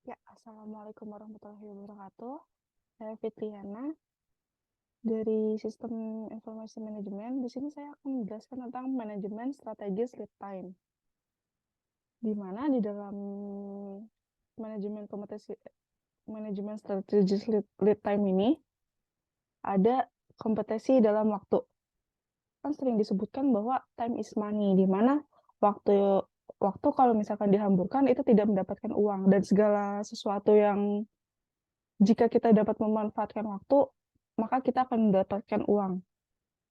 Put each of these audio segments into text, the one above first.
Ya, Assalamualaikum warahmatullahi wabarakatuh. Saya Fitriana dari Sistem Informasi Manajemen. Di sini saya akan menjelaskan tentang manajemen strategis lead time. Di mana di dalam manajemen strategis lead time ini ada kompetensi dalam waktu. Kan sering disebutkan bahwa time is money, di mana waktu kalau misalkan dihamburkan itu tidak mendapatkan uang, dan segala sesuatu yang jika kita dapat memanfaatkan waktu, maka kita akan mendapatkan uang.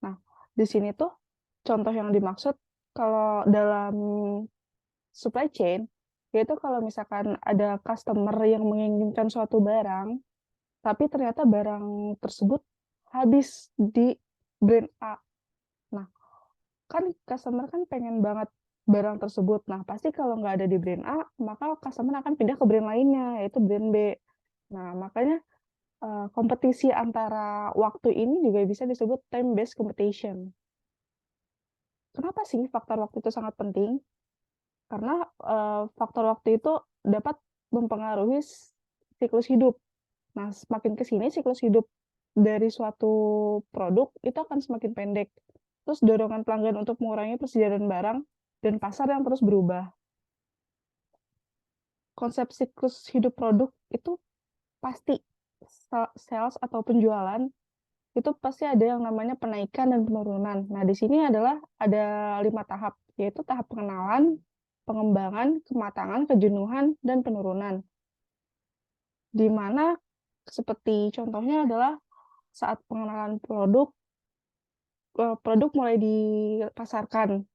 Nah, di sini tuh contoh yang dimaksud kalau dalam supply chain, yaitu kalau misalkan ada customer yang menginginkan suatu barang, tapi ternyata barang tersebut habis di brand A. Nah, kan customer kan pengen banget barang tersebut. Nah, pasti kalau nggak ada di brand A, maka customer akan pindah ke brand lainnya, yaitu brand B. Nah, makanya kompetisi antara waktu ini juga bisa disebut time-based competition. Kenapa sih faktor waktu itu sangat penting? Karena faktor waktu itu dapat mempengaruhi siklus hidup. Nah, semakin ke sini siklus hidup dari suatu produk itu akan semakin pendek. Terus dorongan pelanggan untuk mengurangi persediaan barang dan pasar yang terus berubah. Konsep siklus hidup produk itu pasti sales atau penjualan itu pasti ada yang namanya penaikan dan penurunan. Nah, di sini adalah ada 5 tahap, yaitu tahap pengenalan, pengembangan, kematangan, kejenuhan, dan penurunan. Di mana seperti contohnya adalah saat pengenalan produk mulai dipasarkan.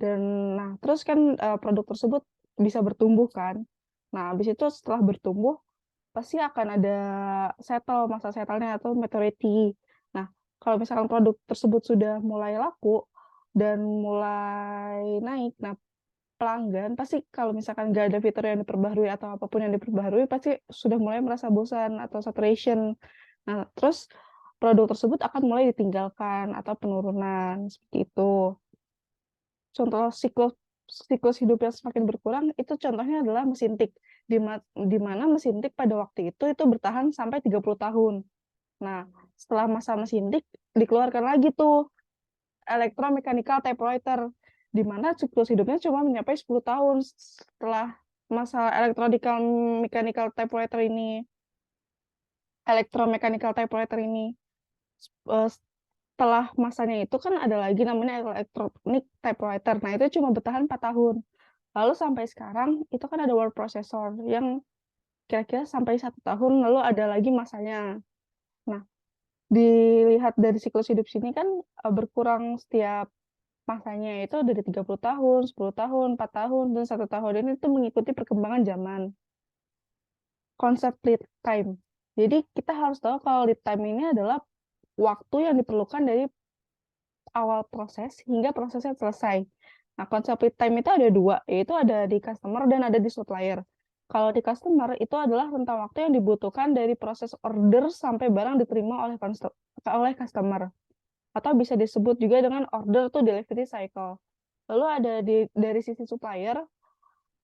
Dan nah, terus kan produk tersebut bisa bertumbuh kan. Nah, habis itu setelah bertumbuh, pasti akan ada masa settle-nya atau maturity. Nah, kalau misalkan produk tersebut sudah mulai laku dan mulai naik, nah pelanggan pasti kalau misalkan nggak ada fitur yang diperbaharui atau apapun yang diperbaharui, pasti sudah mulai merasa bosan atau saturation. Nah, terus produk tersebut akan mulai ditinggalkan atau penurunan, seperti itu. Contoh siklus hidup yang semakin berkurang itu contohnya adalah mesin tik, di mana mesin tik pada waktu itu bertahan sampai 30 tahun. Nah, setelah masa mesin tik dikeluarkan lagi tuh electromechanical typewriter, di mana siklus hidupnya cuma mencapai 10 tahun setelah masa mechanical typewriter ini. Electromechanical typewriter ini setelah masanya itu kan ada lagi namanya electronic typewriter. Nah, itu cuma bertahan 4 tahun. Lalu sampai sekarang itu kan ada word processor yang kira-kira sampai 1 tahun, lalu ada lagi masanya. Nah, dilihat dari siklus hidup sini kan berkurang setiap masanya, itu dari 30 tahun, 10 tahun, 4 tahun, dan 1 tahun. Ini itu mengikuti perkembangan zaman. Konsep lead time. Jadi kita harus tahu kalau lead time ini adalah waktu yang diperlukan dari awal proses hingga prosesnya selesai. Nah, konsep lead time itu ada dua, yaitu ada di customer dan ada di supplier. Kalau di customer itu adalah rentang waktu yang dibutuhkan dari proses order sampai barang diterima oleh customer. Atau bisa disebut juga dengan order to delivery cycle. Lalu ada dari sisi supplier,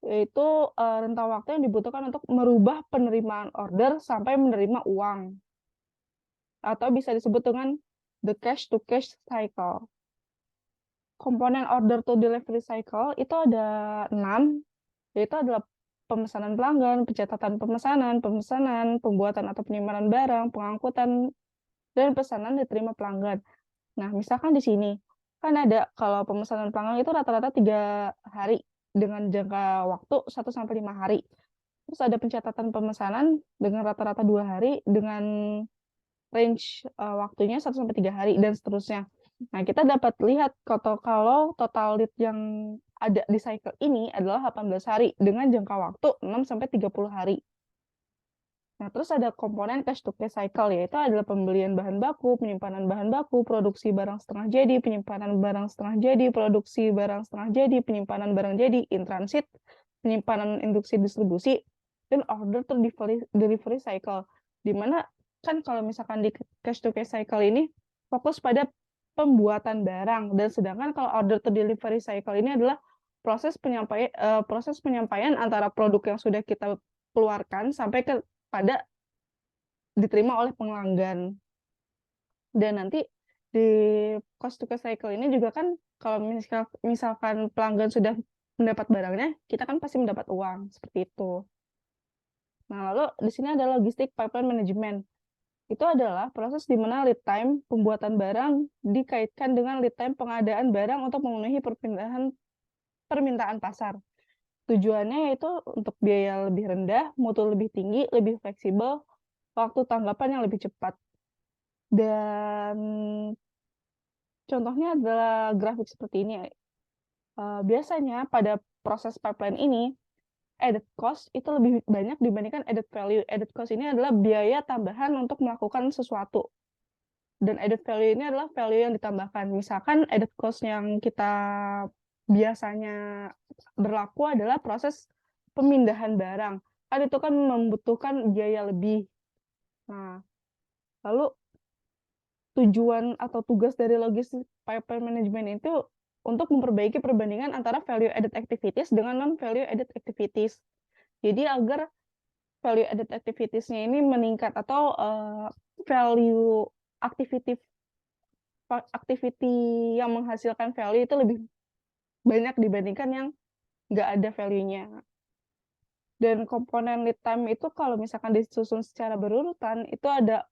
yaitu rentang waktu yang dibutuhkan untuk merubah penerimaan order sampai menerima uang. Atau bisa disebut dengan the cash to cash cycle. Komponen order to delivery cycle itu ada 6, yaitu adalah pemesanan pelanggan, pencatatan pemesanan, pembuatan atau penyimpanan barang, pengangkutan, dan pesanan diterima pelanggan. Nah, misalkan di sini, kan ada kalau pemesanan pelanggan itu rata-rata 3 hari dengan jangka waktu 1-5 hari. Terus ada pencatatan pemesanan dengan rata-rata 2 hari dengan range waktunya 1-3 hari, dan seterusnya. Nah, kita dapat lihat kalau total lead yang ada di cycle ini adalah 18 hari dengan jangka waktu 6-30 hari. Nah, terus ada komponen cash to cash cycle, yaitu adalah pembelian bahan baku, penyimpanan bahan baku, produksi barang setengah jadi, penyimpanan barang setengah jadi, produksi barang setengah jadi, penyimpanan barang jadi, in transit, penyimpanan induksi distribusi, dan order to delivery cycle. Di mana kan kalau misalkan di cash to cash cycle ini fokus pada pembuatan barang, dan sedangkan kalau order to delivery cycle ini adalah proses penyampaian antara produk yang sudah kita keluarkan sampai pada diterima oleh pelanggan. Dan nanti di cost to cash cycle ini juga kan kalau misalkan pelanggan sudah mendapat barangnya, kita kan pasti mendapat uang, seperti itu. Nah, lalu di sini ada logistik pipeline management. Itu adalah proses di mana lead time pembuatan barang dikaitkan dengan lead time pengadaan barang untuk memenuhi permintaan pasar. Tujuannya yaitu untuk biaya lebih rendah, mutu lebih tinggi, lebih fleksibel, waktu tanggapan yang lebih cepat. Dan contohnya adalah grafik seperti ini. Biasanya pada proses pipeline ini, added cost itu lebih banyak dibandingkan added value. Added cost ini adalah biaya tambahan untuk melakukan sesuatu. Dan added value ini adalah value yang ditambahkan. Misalkan added cost yang kita biasanya berlaku adalah proses pemindahan barang. Kan itu kan membutuhkan biaya lebih. Nah, lalu tujuan atau tugas dari logistik pipeline management itu untuk memperbaiki perbandingan antara value added activities dengan non value added activities. Jadi agar value added activities-nya ini meningkat atau value activity yang menghasilkan value itu lebih banyak dibandingkan yang nggak ada value-nya. Dan komponen lead time itu kalau misalkan disusun secara berurutan, itu ada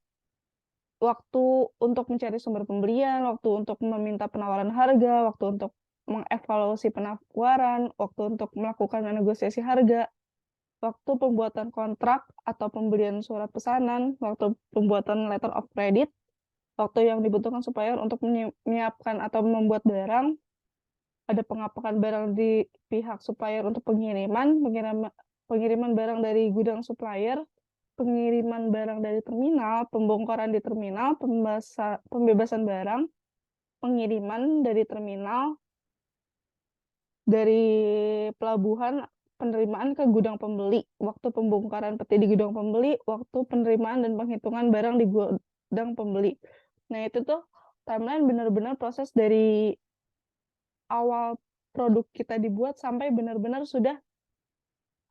waktu untuk mencari sumber pembelian, waktu untuk meminta penawaran harga, waktu untuk mengevaluasi penawaran, waktu untuk melakukan negosiasi harga, waktu pembuatan kontrak atau pembelian surat pesanan, waktu pembuatan letter of credit, waktu yang dibutuhkan supplier untuk menyiapkan atau membuat barang, ada pengapakan barang di pihak supplier untuk pengiriman barang dari gudang supplier, pengiriman barang dari terminal, pembongkaran di terminal, pembebasan barang, pengiriman dari terminal, dari pelabuhan, penerimaan ke gudang pembeli, waktu pembongkaran peti di gudang pembeli, waktu penerimaan dan penghitungan barang di gudang pembeli. Nah, itu tuh timeline benar-benar proses dari awal produk kita dibuat sampai benar-benar sudah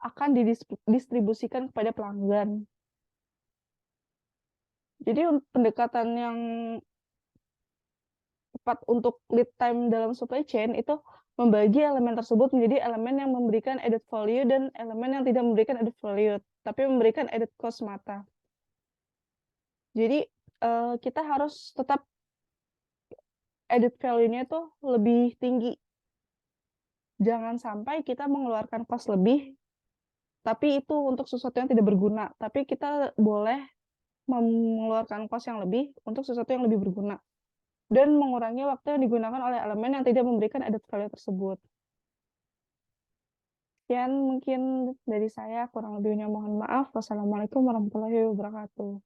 akan didistribusikan kepada pelanggan. Jadi pendekatan yang tepat untuk lead time dalam supply chain itu membagi elemen tersebut menjadi elemen yang memberikan added value dan elemen yang tidak memberikan added value, tapi memberikan added cost semata. Jadi kita harus tetap added value-nya itu lebih tinggi. Jangan sampai kita mengeluarkan cost lebih, tapi itu untuk sesuatu yang tidak berguna. Tapi kita boleh mengeluarkan cost yang lebih untuk sesuatu yang lebih berguna. Dan mengurangi waktu yang digunakan oleh elemen yang tidak memberikan added value tersebut. Sekian mungkin dari saya, kurang lebihnya mohon maaf. Wassalamualaikum warahmatullahi wabarakatuh.